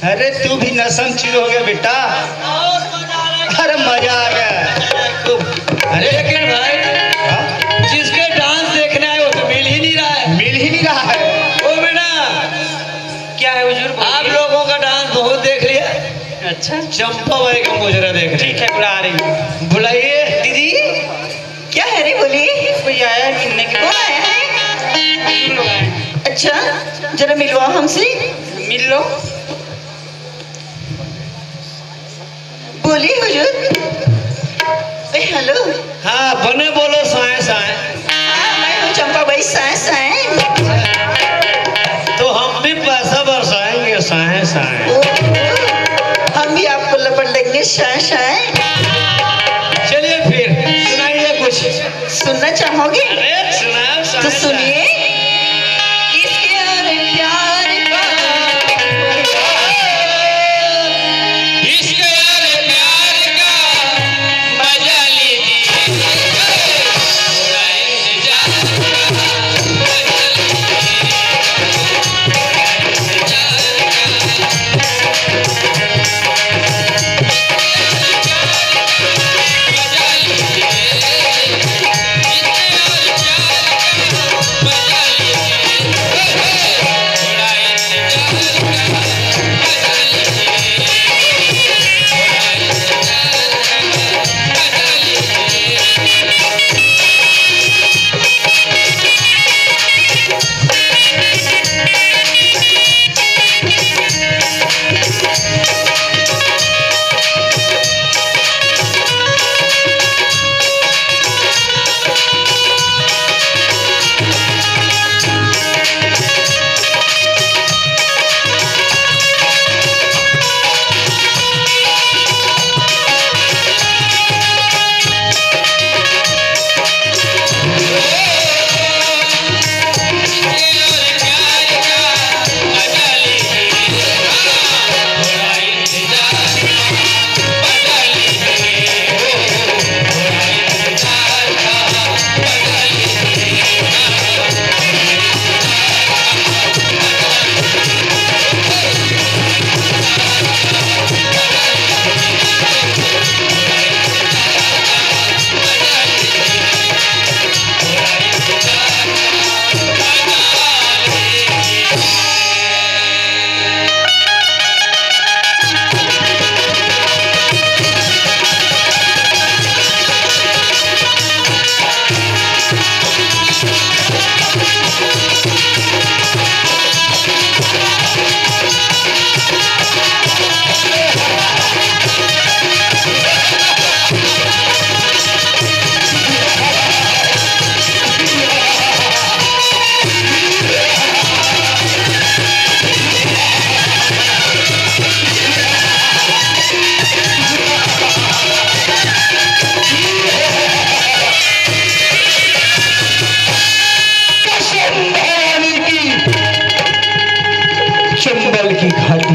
अरे तू भी नशम शुरू हो गया बेटा। अरे मजा आ गया। अरे लेकिन भाई जिसके डांस देखने आए वो तो मिल ही नहीं रहा है। मिल ही नहीं रहा है। ओ बेटा क्या है हुजूर? आप लोगों का डांस बहुत देख लिया। अच्छा चंपा भाई का मुजरा देख रहे। ठीक है, बुला रही हूँ। बुलाइए दीदी क्या है रे? बोली कोई आया मिलने के कौन लिए? आया है? हुजूर लोग आए। अच्छा जरा मिलवा हमसे। मिल लो। बोली हुजूर। हेलो। हाँ बने बोलो साए साए। हाँ मैं हूँ चंपा भाई साए साए। तो हम भी पैसा बरसाएंगे साए साए। हम भी आपको लपट लेंगे शाय शाय। चलिए फिर सुनाइए कुछ। सुनना चाहोगे? अरे सुनाओ साए तो साए। सुनिए। इसके और प्यार का इसके यार प्यार का मजा लीजिए। थोड़ा इंतजार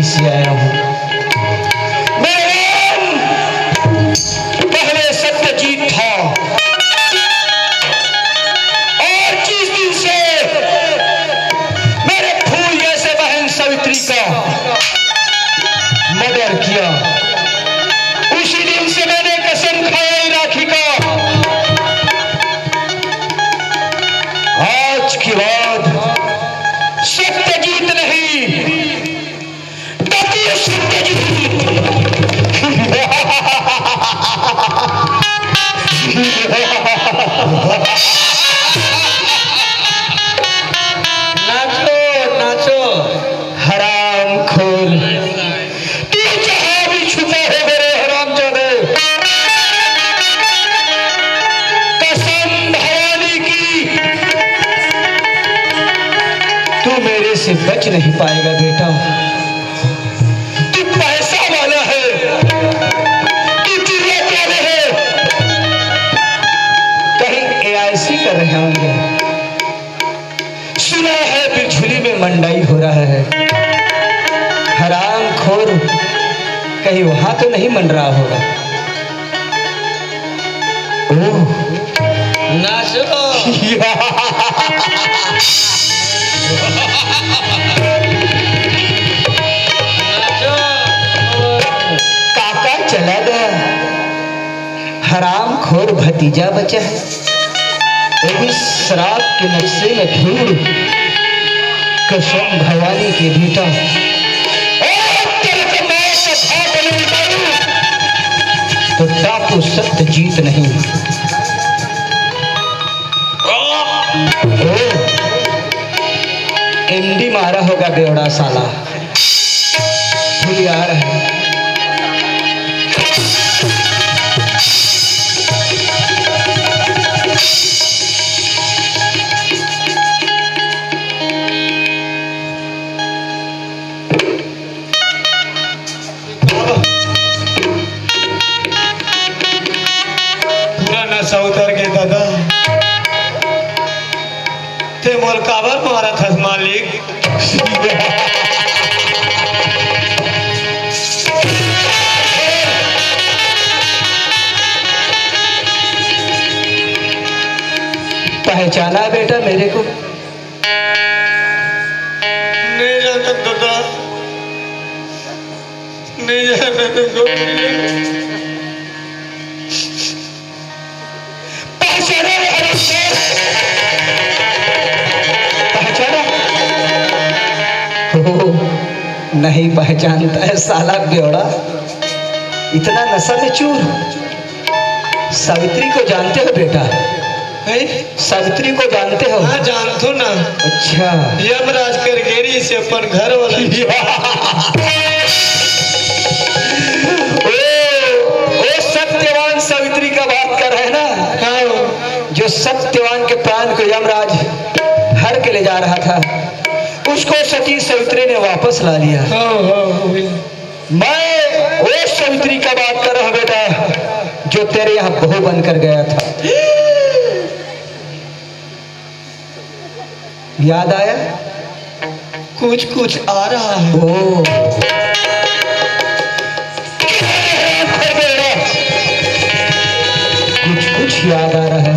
से आया हूँ। पहले सत्यजीत था और जिस दिन से मेरे फूल जैसे बहन सवित्री का मर्डर किया। उसी दिन से मैंने कसम खाई राखी का, आज के बाद सत्यजीत नहीं, डॉक्टर नाचो नाचो। हराम खोल, तू जहां भी छुपा है मेरे हरामजादे, कसम भवानी की, तू मेरे से बच नहीं पाएगा बेटा। तू पैसा वाला है, तू जरूरत वाले है, कहीं AIC कर रहे होंगे, सुना है बिरछुली में मंडाई हो रहा है। हराम खोर, कहीं वहां तो नहीं मंडरा होगा। ओह नाचो। नाचो। काका चला गया, हराम खोर भतीजा बचा है, वो भी शराब के नक्शे में धूल। कसम भवानी के बेटा, तो टापू सत्यजीत नहीं। MD मारा होगा बेवड़ा साला, भूल आ रहा है। पूरा नशा उतर गया दादा। ते मोल काबर मारा था मालिक? पहचाना बेटा मेरे को? नहीं जानता दादा, नहीं जानता तुमको। पहचाना पहचाना? हो, नहीं पहचानता है साला बेवड़ा, इतना नशा में चूर। सावित्री को जानते हो बेटा? है? सावित्री को जानते हो? हाँ जानतो ना। अच्छा, यमराज कर गेरी से अपन घर वाला। ओ सत्यवान सावित्री का बात कर रहे हैं ना? हाँ। जो सत्यवान के प्राण को यमराज हर के ले जा रहा था, उसको सती सावित्री ने वापस ला लिया। मैं वो सावित्री का बात कर रहा हूं बेटा, जो तेरे यहाँ बहू बनकर गया था। याद आया? कुछ कुछ आ रहा है। ओ कुछ कुछ याद आ रहा है।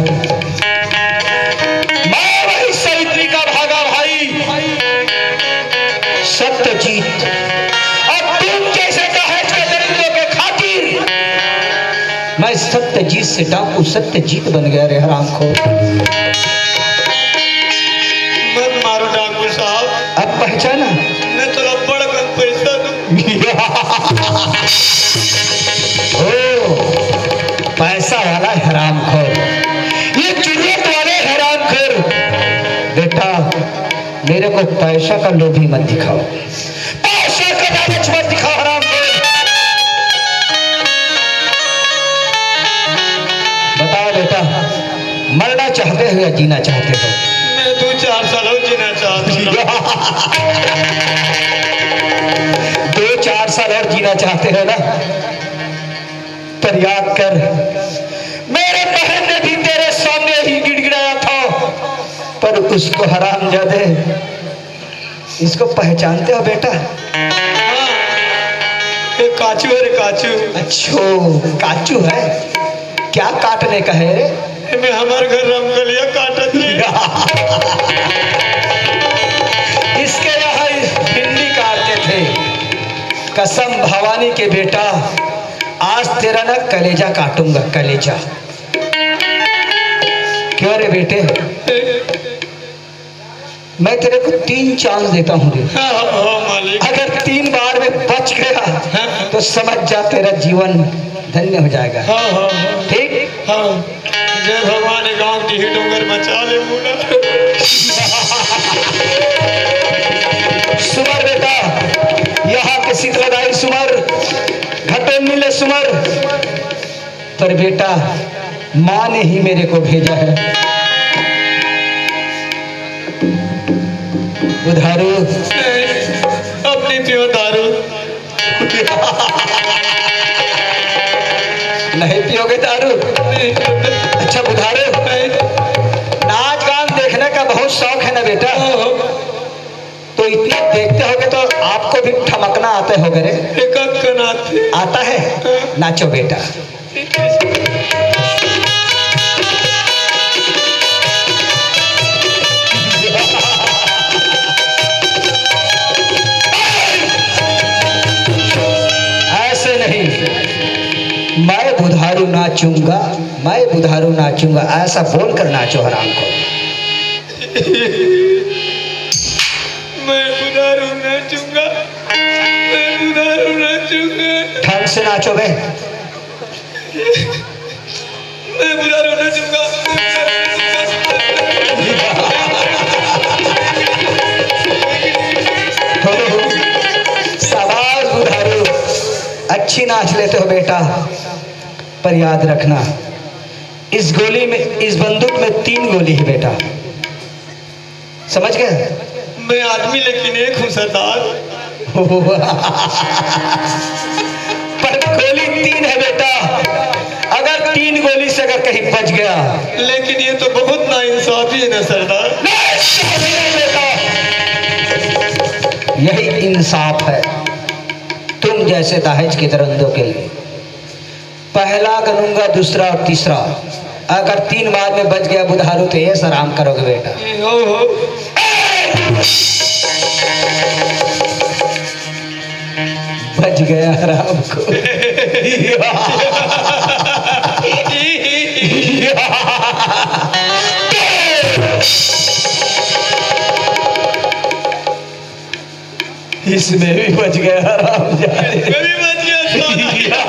मैं वही सावित्री का भागा भाई सत्यजीत, और तुम जैसे दहेज के दरिंदों के खातिर मैं सत्यजीत से डाकू सत्यजीत बन गया रे हरामखोर। मत मारो डाकू साहब। अब पहचाना? मैं तो बड़ कम पैसा दूं। ओ पैसा वाला हरामखोर, ये जरूरत वाले हरामखोर। बेटा मेरे को पैसा का लोभी मत दिखाओ, पैसा का लालच मत दिखाओ हरामखोर। बताओ बेटा, मरना चाहते हो या जीना चाहते हो? मैं 2-4 साल और जीना चाहता हूं। 2-4 साल और जीना चाहते हो ना? पर याद कर, मेरे बहन ने भी तेरे सामने ही गिड़गिड़ाया था, पर उसको हरामजादे, इसको पहचानते हो बेटा? हाँ। ये काचू है रे काचू। अच्छो काचू है, क्या काटने का है रे? मैं हमारे घर रमगलिया काटत नहीं। इसके यहाँ भिंडी काटते थे, कसम भवानी के बेटा, आज तेरा ना कलेजा काटूंगा, कलेजा। क्यों रे बेटे, मैं तेरे को 3 चांस देता हूँ रे। मालिक। अगर 3 बार में बच गया तो समझ जा तेरा जीवन धन्य हो जाएगा। ठीक। हाँ, जय भगवान गांव की ही डोंगर बचा ले मुना। सुमर बेटा, यहाँ के शीतलदाई सुमर, घटे मिले सुमर, पर बेटा माँ ने ही मेरे को भेजा है। उधारू अपनी पियो दारू। नहीं पियोगे दारू? अच्छा बुधारू, नाच गान देखने का बहुत शौक है ना बेटा? तो इतने देखते होगे तो आपको भी ठमकना आते होगे रे? आता है? नाचो बेटा। ऐसे नहीं, मैं बुधारू नाचूंगा, मैं बुधारू नाचूंगा, ऐसा बोलकर नाचो हराम को। मैं बुधारू नाचूंगा, मैं बुधारू नाचूंगा। ढंग से नाचो बे। मैं बुधारू नाचूंगा। शाबाश बुधारू, अच्छी नाच लेते हो बेटा, पर याद रखना इस गोली में, इस बंदूक में 3 गोली है बेटा, समझ गए? मैं आदमी लेकिन एक हूँ सरदार। पर गोली 3 है बेटा, अगर 3 गोली से अगर कहीं बच गया। लेकिन ये तो बहुत नाइंसाफी है ना सरदार। यही इंसाफ है तुम जैसे दाहिज के दरंदों के लिए। पहला गनूंगा, दूसरा और तीसरा, अगर 3 बार में बच गया बुधारू तो ये सराम करोगे बेटा। हो। बच गया हराम को। इसमें भी बच गया हराम जाने। भी बच गया।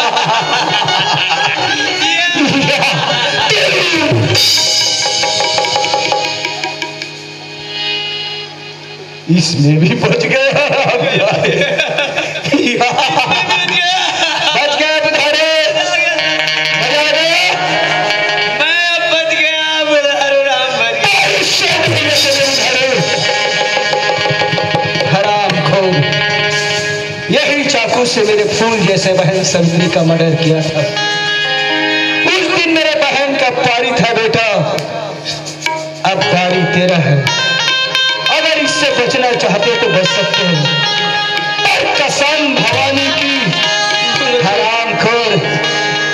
इसमें भी बच गया हराम जाने। बच गया बुधारू, मजा आ गया? मैं अब बच गया बुधारू, राम बच गया। हराम खोर, यही चाकू से मेरे फूल जैसे बहन सब्जी का मर्डर किया था। उस दिन मेरे बहन का पारी था बेटा, अब पारी तेरा है। अगर इससे बचना चाहते तो बच सकते हो, पर कसम भवानी की, हराम खोर,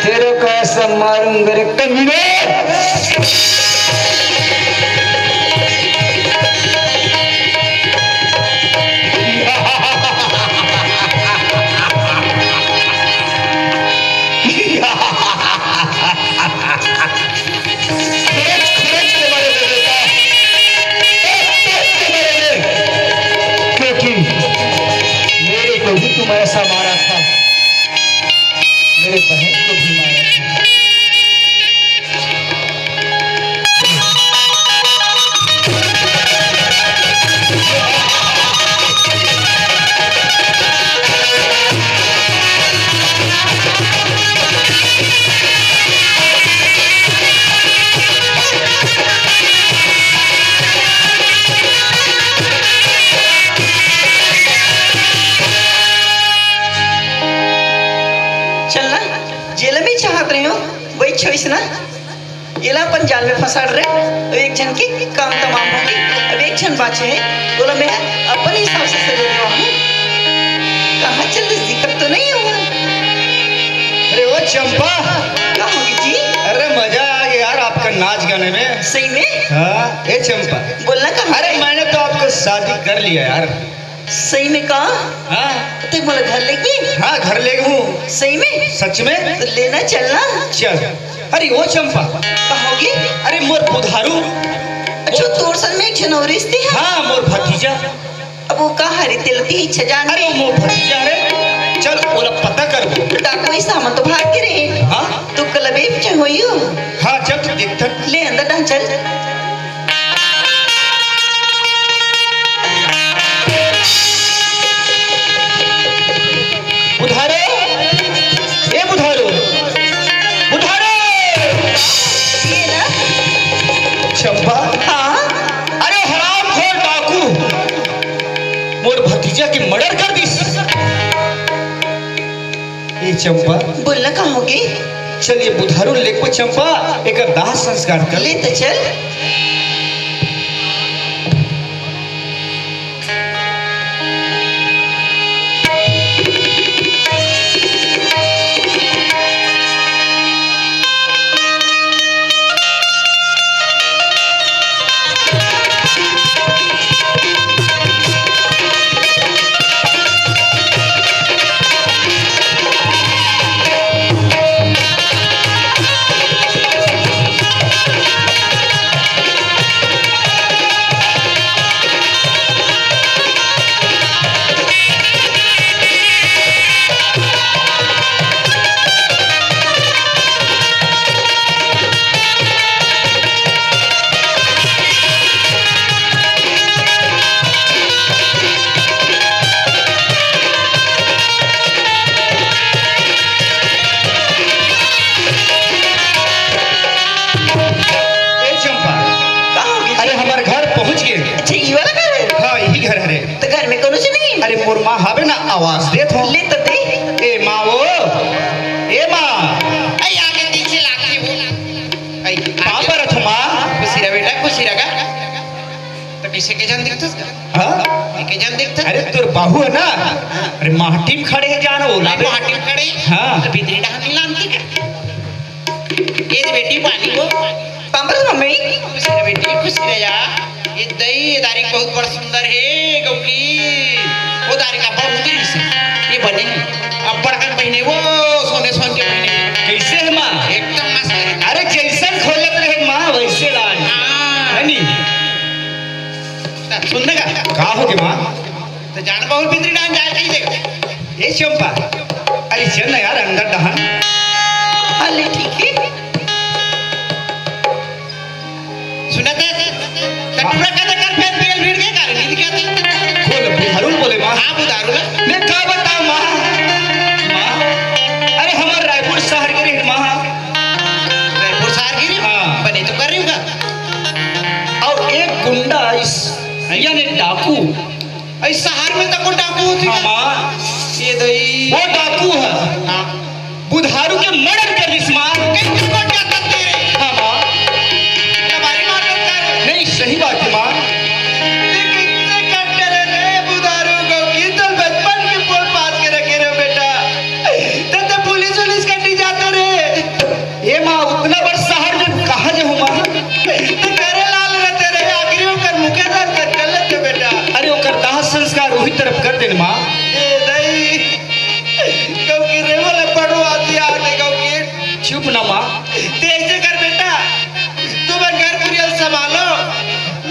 तेरे को ऐसा मारूंगा रे कमीने। तुम ऐसा मारा था, मेरे बहन को भी मारा था। चलना जेल में चाहत रहे हो वही छोइस ना, येला अपन जाल में फंसा रहे। तो एक जन के काम तमाम होंगे, अब एक जन बाचे है, बोला मैं अपन हिसाब से सजा देवा हूँ। कहाँ चल रही, दिक्कत तो नहीं होगा? अरे वो चंपा, क्या होगी जी? अरे मजा आ गया यार आपका नाच गाने में। सही में? हाँ, ये चंपा, बोलना कहाँ? अरे मैंने तो आपको शादी कर लिया यार। सही में कहा हाँ तो बोला घर लेगी हाँ घर ले हूँ सही में सच में तो लेना चलना चल। अरे वो चंपा कहोगी अरे मोर बुधारू अच्छा तोर सन में एक जनवरी थी हाँ मोर भतीजा अब वो कहा हरी तिलती इच्छा जान अरे वो मोर भतीजा है चल ओला पता कर वो डाकू ही सामान तो भाग के रहे हाँ तू कलबे पिछे होई हो हाँ चल तू देखता ले अंदर डाल चल बुधारो ए बुधारो बुधारो ये ना चंपा हाँ अरे हरामखोर डाकू मोर भतीजा के मर्डर कर दिस ए चंपा बोलना कहोगी चल ये बुधारू लेको चंपा एक दाह संस्कार कर ले तो चल अरे मोर माँ हवे ना आवाज देत हो ले तो दे ए माँ वो ए माँ आई आगे पीछे लाके वो आई कहाँ पर अथ माँ खुशी रहा बेटा खुशी रहा तो किसे के जान दिखता हाँ के जान दिखता अरे तोर बाहू है ना अरे माटी में खड़े है जानो मैं माटी में खड़े हाँ। तो भीतरी डाल लानती का ये दे बेटी पानी को पाम्पस मम्मी खुशी रहा बेटी खुशी रहा या ये दही दारी बहुत बड़ा सुंदर है गौकी वो दारी का बहुत ही से ये बने अब बड़कन पहने वो सोने सोन के पहने कैसे है माँ एकदम मस्त है अरे जैसन खोलत रहे माँ वैसे लाए है नी सुनने का कहा होगे माँ तो जान बहुत भीतरी डाल जाए कहीं देख ये चंपा अरे चल ना यार अंदर दहन अरे ठीक है सुना था कटुरा का कर फेर बेल भीड़ के कारण नींद क्या था खोल बुधारुल बोले माँ हाँ बुधारू ना मैं क्या बताऊँ माँ माँ अरे हमारे रायपुर शहर के रहे माँ रायपुर शहर की हाँ। बने तो कर रही हूँ और एक गुंडा इस यानी डाकू इस शहर में तो डाकू होती हाँ है माँ ये दही वो डाकू है हाँ बुधारू के मर्डर कर दिस माँ किसको को क्या करते हैं हाँ माँ हमारी माँ को कर नहीं सही बात है माँ किससे कट करे रे बुधारू को की तो बचपन के पोल पास के रखे रे बेटा तो पुलिस कटी जाते रे ये माँ उतना बड़ शहर में कहाँ जे हूँ माँ तो करे लाल रहते रे आखिरी कर मुके दर्द कर लेते बेटा अरे ओकर दाह संस्कार वही तरफ कर देन माँ ए दही क्योंकि रे वाले पढ़ो आती आने क्योंकि चुप ना माँ तेज से कर बेटा तुम घर कुरियल संभालो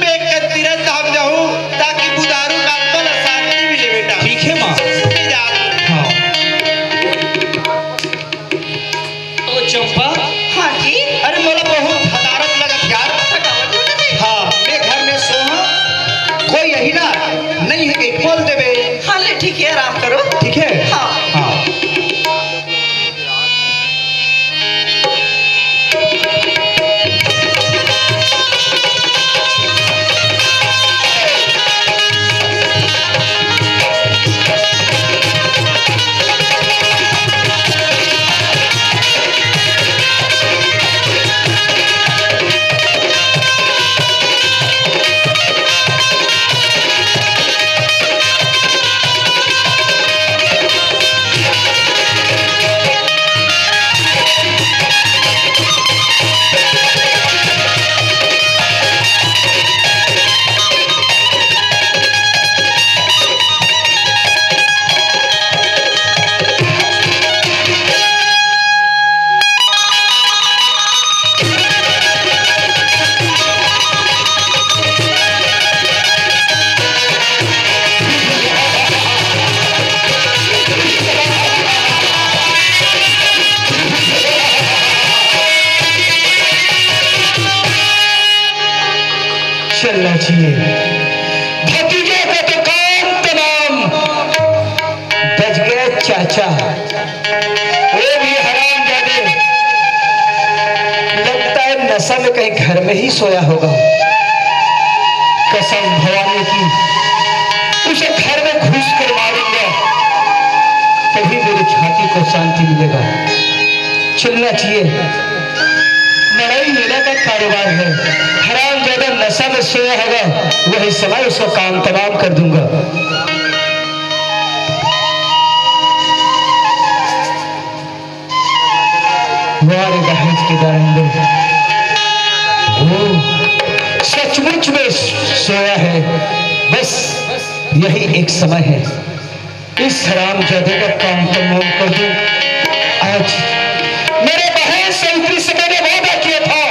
मैं एक तीरथ धाम जाऊं ताकि बुधारू का बल शांति मिले बेटा ठीक है माँ मैं जा हाँ ओ चंपा हाँ जी अरे मोला बहुत हदारत लगत यार थकावट लगा दे हाँ मैं घर में सोहा कोई यही ना नहीं है एक बोल देवे हाँ ले ठीक है आराम करो ठीक है हाँ हाँ चाहिए। भतीजे को तो कांत नाम, बज गए चाचा, वो भी हरामजादे। लगता है नशा में कहीं घर में ही सोया होगा। कसम भवानी की, उसे घर में घुस कर मारूंगा, तभी मेरी छाती को शांति मिलेगा। चलना चाहिए, लड़ाई मेला का कारोबार है। हराम ज्यादा नशा में सोया होगा, वही समय उसका काम तमाम कर दूंगा। वारे बहस के दारंदे, वो सचमुच में सोया है। बस यही एक समय है, इस हराम जादे का काम तमाम कर दूं। आज मेरे बहन सवित्री से मैंने वादा किया था,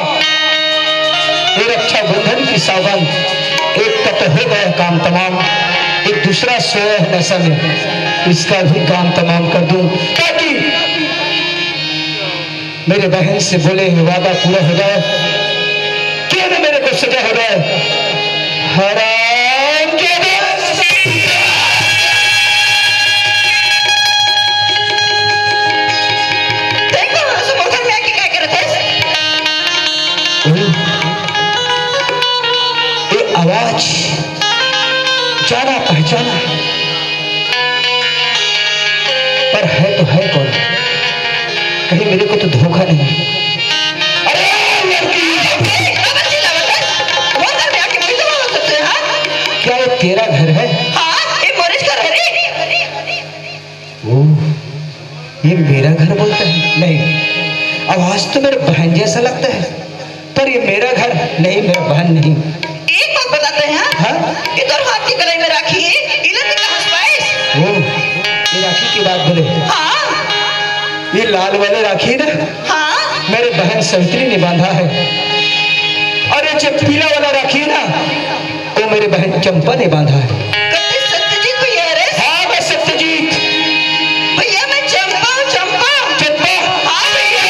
ये रक्षाबंधन की सावन, एक का तो हो गया काम तमाम, एक दूसरा सोया है नशा में, इसका भी काम तमाम कर दूं, ताकि मेरे बहन से बोले वादा पूरा हो जाए, क्यों न मेरे को सजा हो जाए। हराम जादे, देखो सुबोधन में आके क्या कर रहे थे? ये आवाज जाना पहचाना, पर है तो है कौन? कहीं मेरे को तो धोखा नहीं। अरे लड़की, सुबोधन में आके मुझे मार सकते हैं, हाँ? क्या ये तेरा घर है? हाँ, ये मोरिस का घर है। ओह, ये मेरा घर बोलता है? नहीं, आवाज तो मेरे बहन जैसा लगता है, पर ये मेरा घर नहीं, मेरा बहन नहीं। एक बात बताते हैं, हाँ? इधर हाथ की गले में राखी है, इधर कहाँ स्पाइस? ओह, ये राखी की बात बोले, हाँ, ये लाल वाले राखी ना हाँ, मेरे बहन सवित्री ने बांधा है, और ये जो पीला वाला राखी ना, वो मेरे बहन चंपा ने बांधा है। कत्ते सत्यजीत भैया रे? हाँ, मैं सत्यजीत। भैया मैं चंपा हूँ, चंपा। चंपा? हाँ भैया।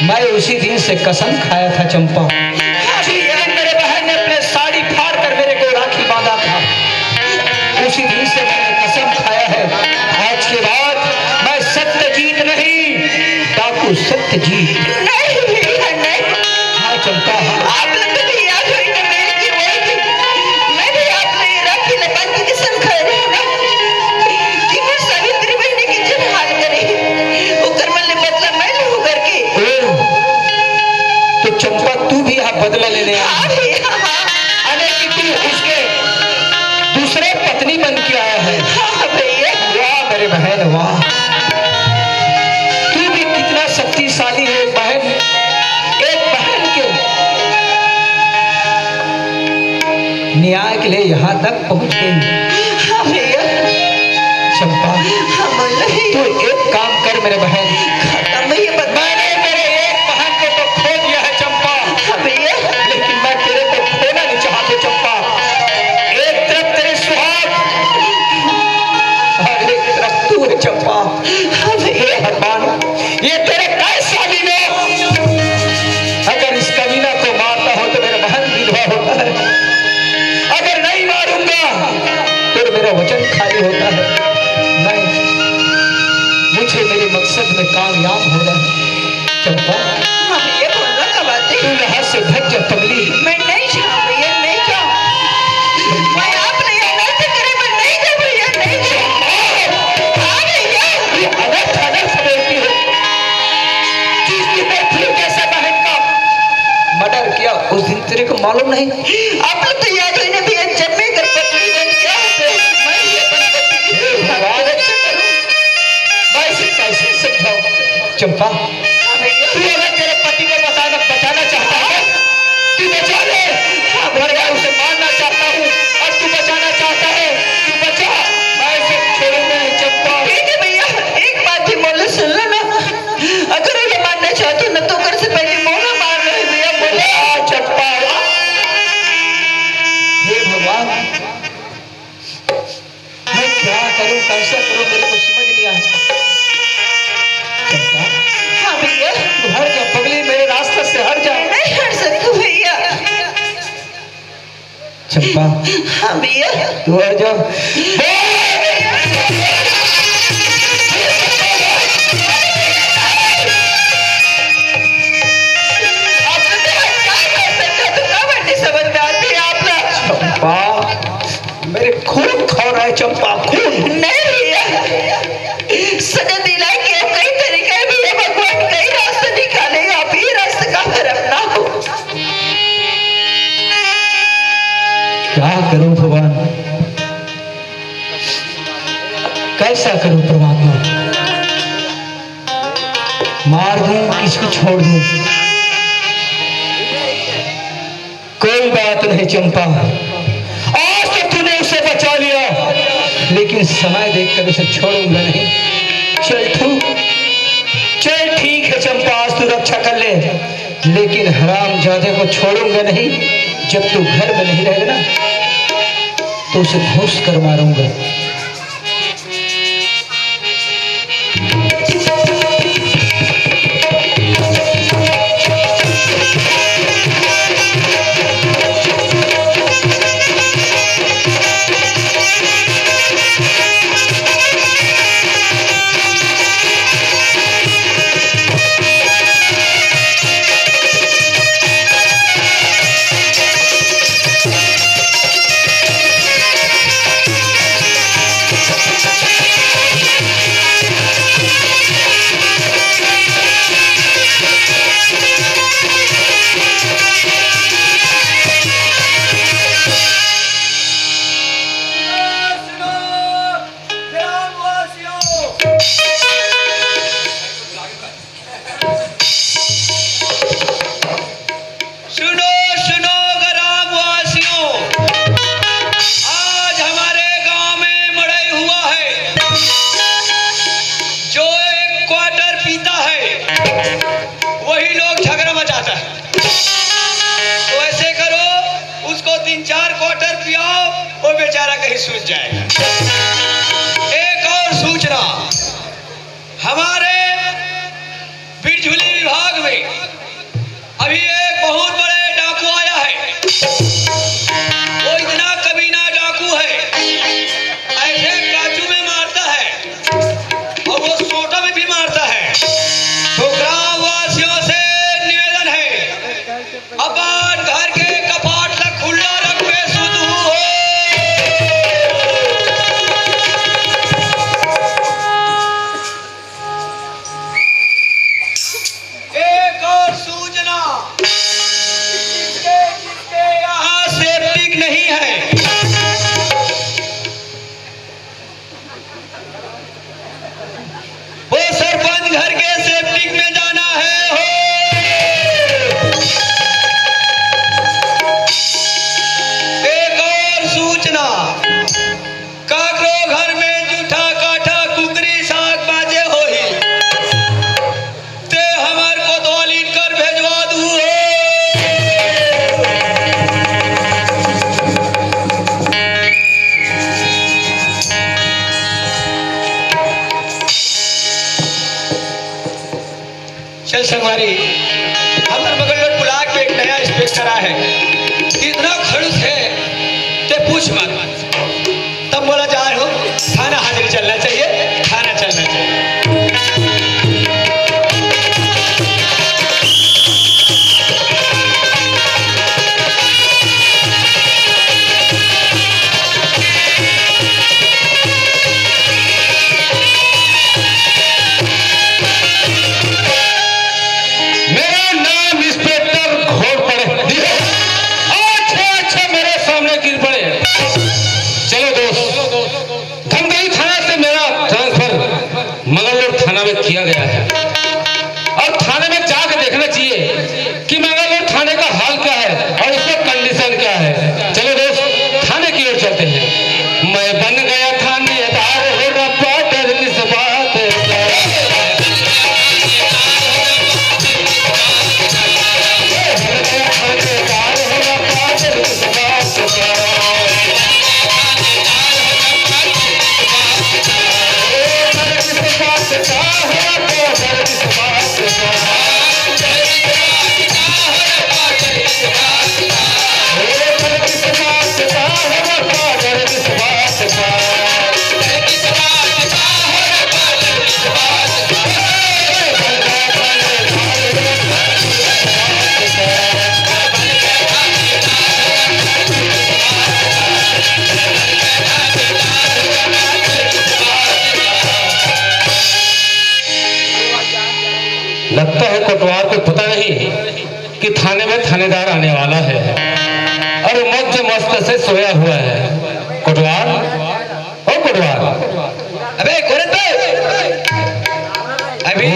मैं उसी दिन से कसम खाया था चंपा, मेरे बहन ने अपने साड़ी फाड़ कर मेरे को राखी बांधा था, उसी दिन से मैंने कसम खाया है, आज के बाद मैं सत्यजीत नहीं, डाकू सत्यजीत। नहीं भैया नहीं। हाँ चंपा, हाँ। आप लोग को भी याद होगी ना मेरी की वही थी। मैं भी आपने ये राखी लगा के कसम खा रही हूँ ना कि मैं सावित्री बहन की जिन हाल करी, वो करमल ने बदला मैं लूँ करके। तो चंपा तू भी यहाँ बदला लेने हाँ आई, भैया, हाँ। अरे कि तू उसके दूसरे पत्नी बन के आया है। हाँ भैया। वाह मेरे बहन वाह, तू भी कितना शक्तिशाली है बहन, एक बहन के न्याय के लिए यहाँ तक पहुँच गई। हाँ भैया। चंपा हाँ बोलो। तू एक काम कर मेरे बहन, खत्म भैया बता। मैंने मेरे एक बहन को तो खो दिया है चंपा, हाँ भैया। लेकिन मैं तेरे को खोना नहीं चाहती चंपा। एक तरफ तेरे सुहाग और एक तरफ तू है चंपा। हाँ भैया। भगवान ये तेरे कैसा लीला, अगर इस कमीना को मारता हो तो मेरा बहन विधवा होता है, अगर नहीं मारूंगा तो मेरा वचन खाली होता है। नहीं, मुझे मेरे मकसद में कामयाब होना है चंपा। हाँ भैया बोलना कब आते? तू यहाँ से भग जा पगली। मैं नहीं जाऊँ भैया, नहीं जाऊँ। मैं आपने ये अनर्थ करे, मैं नहीं जाऊँ भैया, नहीं जाऊँ। हाँ भैया। ये अनर्थ अनर्थ बोलती है, जिस दिन मैं फिर कैसा बहन चंपा, तू अगर तेरे पति को बचाना चाहता है तू बचा ले। अगर मैं उसे मारना चाहता हूँ और तू बचाना चाहता है तू बचा, मैं इसे छोड़ूंगा नहीं चंपा। ठीक है भैया, एक बात भी बोले सुन लो ना, अगर उन्हें मारना चाहते हो ना तो कर से पहले मोना मार रहे भैया बोले। चंपा, हे भगवान, मैं क्या करूं, कैसा करूं, मेरे को समझ नहीं आता। चंपा, हाँ भैया, तू हट जा पगली, मेरे रास्ते से हट जा। नहीं हट सकती भैया। चंपा, हाँ भैया, तू हट जा। समझ में आती है आप लोग? चंपा, मेरे खून खा रहा है चंपा, खून। नहीं भैया, सजा दिला के कई तरीके है भैया, भगवान कई रास्ते निकालेगा, आप ही रास्ते का अपना हो। क्या करूं भगवान, कैसा करूं परमात्मा, मार दूं किसको छोड़ दूं, कोई बात नहीं चंपा, आज तो तूने उसे बचा लिया, लेकिन समय देखकर उसे छोड़ूंगा नहीं। चल ठीक है चंपा, आज तू रक्षा कर ले, लेकिन हरामजादे को छोड़ूंगा नहीं। जब तू घर में नहीं रहेगा ना तो उसे घूस कर मारूंगा। सूझ जाएगा। एक और सूचना, हमारे बिरझुली विभाग में अभी एक बहुत बड़े डाकू आया है। वो इतना कमीना डाकू है, ऐसे काचू में मारता है और वो सोटा में भी मारता है। तो ग्रामवासियों से निवेदन है, अपन घर के कपाट तक खुला रखे शुद्ध हो। एक और सूचना, जिसके यहाँ सेप्टिक नहीं है, वो सरपंच घर के सेप्टिक में जाना है। हो एक और सूचना, काकरो घर में जूठा काठा कुकरी साग बाजे होही, ते हमार को दौलीन कर भेजवा दू। चल संगवारी, हमर बगल ब्लॉक पे एक नया इंस्पेक्टर आया है, इतना खड़ूस है ते पूछ मत। तब बोला जा रहे हो थाना हाजिर चलना चाहिए, थाना चलना चाहिए। मेरा नाम इंस्पेक्टर घोड़पड़े। अच्छा मेरे सामने गिर पड़े। चलो दोस्त, धमदही थाना से मेरा ट्रांसफर मंगलौर थाना में किया गया है। कोटवार को पता नहीं कि थाने में थानेदार आने वाला है और मौज मस्त से सोया हुआ है। कोटवार, ओ कोटवार, अबे गोरख भाई, अभी